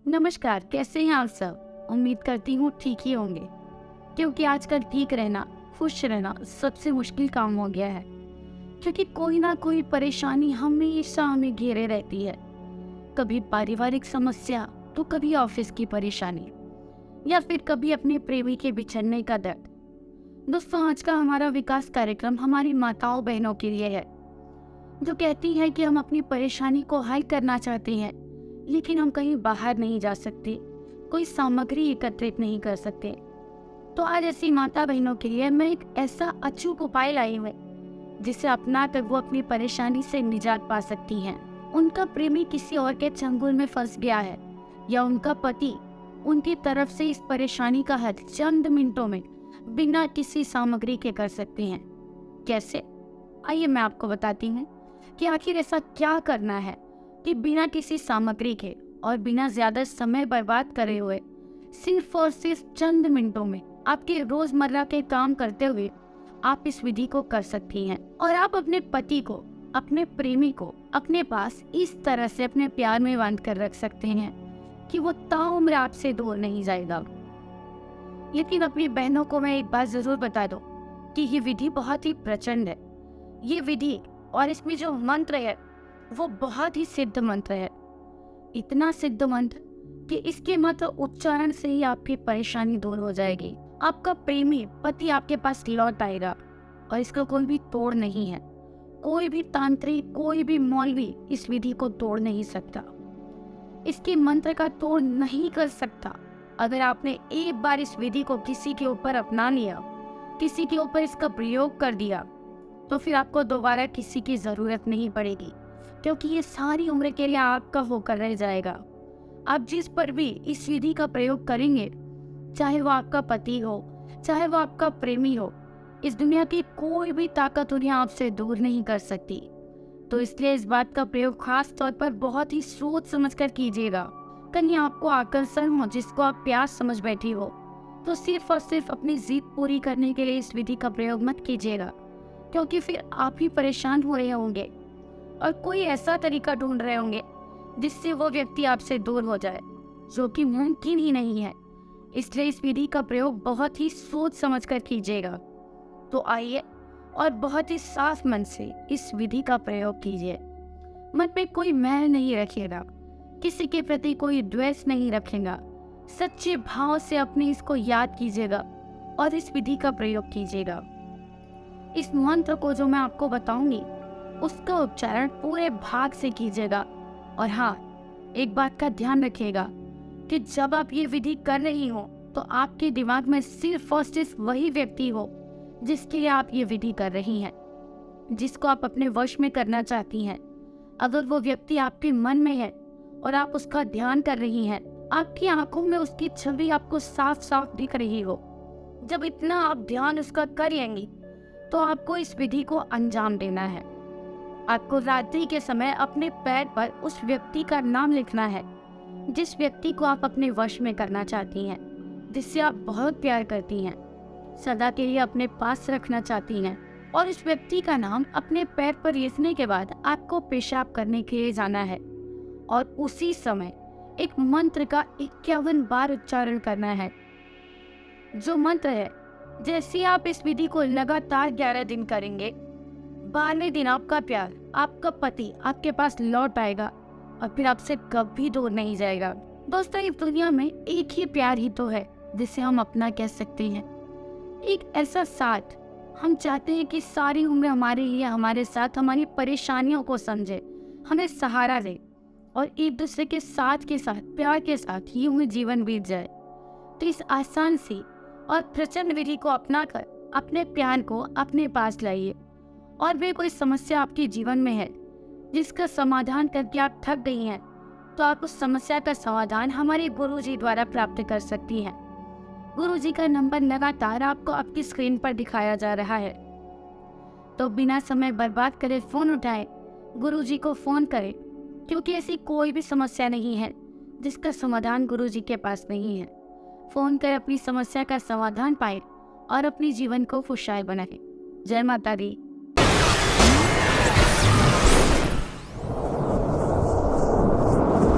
नमस्कार, कैसे हैं आप सब? उम्मीद करती हूँ ठीक ही होंगे, क्योंकि आजकल ठीक रहना, खुश रहना सबसे मुश्किल काम हो गया है। क्योंकि कोई ना कोई परेशानी हमेशा हमें घेरे रहती है। कभी पारिवारिक समस्या, तो कभी ऑफिस की परेशानी, या फिर कभी अपने प्रेमी के बिछड़ने का दर्द। दोस्तों, आज का हमारा विकास कार्यक्रम हमारी माताओं बहनों के लिए है, जो कहती है कि हम अपनी परेशानी को हल करना चाहते हैं, लेकिन हम कहीं बाहर नहीं जा सकते, कोई सामग्री एकत्रित नहीं कर सकते। तो आज ऐसी माता बहनों के लिए मैं एक ऐसा अचूक उपाय लाई हूँ, जिसे अपना कर वो अपनी परेशानी से निजात पा सकती हैं। उनका प्रेमी किसी और के चंगुल में फंस गया है, या उनका पति उनकी तरफ से इस परेशानी का हल चंद मिनटों में बिना किसी सामग्री के कर सकते हैं। कैसे? आइए मैं आपको बताती हूँ कि आखिर ऐसा क्या करना है कि बिना किसी सामग्री के और बिना ज्यादा समय बर्बाद करे हुए सिर्फ और सिर्फ चंद मिनटों में आपके रोजमर्रा के काम करते हुए आप इस विधि को कर सकती हैं। और आप अपने पति को, अपने प्रेमी को अपने पास इस तरह से अपने प्यार में बांध कर रख सकते हैं कि वो ताउम्र आपसे दूर नहीं जाएगा। लेकिन अपनी बहनों को मैं एक बात जरूर बता दूं कि ये विधि बहुत ही प्रचंड है। ये विधि और इसमें जो मंत्र है वो बहुत ही सिद्ध मंत्र है। इतना सिद्ध मंत्र कि इसके मात्र उच्चारण से ही आपकी परेशानी दूर हो जाएगी। आपका प्रेमी पति आपके पास लौट आएगा, और इसका कोई भी तोड़ नहीं है। कोई भी तांत्रिक, कोई भी मौलवी इस विधि को तोड़ नहीं सकता, इसके मंत्र का तोड़ नहीं कर सकता। अगर आपने एक बार इस विधि को किसी के ऊपर अपना लिया, किसी के ऊपर इसका प्रयोग कर दिया, तो फिर आपको दोबारा किसी की जरूरत नहीं पड़ेगी, क्योंकि ये सारी उम्र के लिए आपका होकर रह जाएगा। आप जिस पर भी इस विधि का प्रयोग करेंगे, चाहे वो आपका पति हो, चाहे वो आपका प्रेमी हो, इस दुनिया की कोई भी ताकत उन्हें आपसे दूर नहीं कर सकती। तो इसलिए इस बात का प्रयोग खास तौर पर बहुत ही सोच समझ कर कीजिएगा। कहीं आपको आकर्षण हो जिसको आप प्यास समझ बैठी हो, तो सिर्फ और सिर्फ अपनी जिद पूरी करने के लिए इस विधि का प्रयोग मत कीजिएगा, क्योंकि फिर आप ही परेशान हो रहे होंगे और कोई ऐसा तरीका ढूंढ रहे होंगे जिससे वो व्यक्ति आपसे दूर हो जाए, जो कि मुमकिन ही नहीं है। इसलिए इस विधि का प्रयोग बहुत ही सोच समझ कर कीजिएगा। तो आइए और बहुत ही साफ मन से इस विधि का प्रयोग कीजिए। मन में कोई मैल नहीं रखिएगा, किसी के प्रति कोई द्वेष नहीं रखेगा। सच्चे भाव से अपने इसको याद कीजिएगा और इस विधि का प्रयोग कीजिएगा। इस मंत्र को जो मैं आपको बताऊंगी, उसका उच्चारण पूरे भाग से कीजिएगा। और हाँ, एक बात का ध्यान रखिएगा कि जब आप ये विधि कर रही हो, तो आपके दिमाग में सिर्फ और सिर्फ वही व्यक्ति हो जिसके लिए आप ये विधि कर रही हैं, जिसको आप अपने वश में करना चाहती हैं। अगर वो व्यक्ति आपके मन में है और आप उसका ध्यान कर रही हैं, आपकी आंखों में उसकी छवि आपको साफ साफ दिख रही हो, जब इतना आप ध्यान उसका करेंगी, तो आपको इस विधि को अंजाम देना है। आपको रात्रि के समय अपने पैर पर उस व्यक्ति का नाम लिखना है, जिस व्यक्ति को आप अपने वश में करना चाहती हैं, जिससे आप बहुत प्यार करती हैं, सदा के लिए अपने पास रखना चाहती हैं। और इस व्यक्ति का नाम अपने पैर पर लिखने के बाद आपको पेशाब करने के लिए जाना है, और उसी समय एक मंत्र का 51 बार उच्चारण करना है। जो मंत्र है, जैसे आप इस विधि को लगातार 11 दिन करेंगे, 12वें दिन आपका प्यार, आपका पति आपके पास लौट आएगा और फिर आपसे कभी दूर नहीं जाएगा। दोस्तों, इस दुनिया में एक ही प्यार ही तो है जिसे हम अपना कह सकते हैं। एक ऐसा साथ हम चाहते हैं कि सारी उम्र हमारे लिए, हमारे साथ हमारी परेशानियों को समझे, हमें सहारा दे, और एक दूसरे के साथ प्यार के साथ यूं ही जीवन बीत जाए। तो इस आसान सी और प्रचंड विधि को अपनाकर अपने प्यार को अपने पास लाइए। और भी कोई समस्या आपके जीवन में है जिसका समाधान करके आप थक गई हैं, तो आप उस समस्या का समाधान हमारे गुरुजी द्वारा प्राप्त कर सकती हैं। गुरुजी का नंबर लगातार आपको आपकी स्क्रीन पर दिखाया जा रहा है। तो बिना समय बर्बाद करे फोन उठाएं, गुरुजी को फोन करें, क्योंकि ऐसी कोई भी समस्या नहीं है जिसका समाधान गुरुजी के पास नहीं है। फोन कर अपनी समस्या का समाधान पाएं और अपने जीवन को खुशहाल बनाएं। जय माता दी।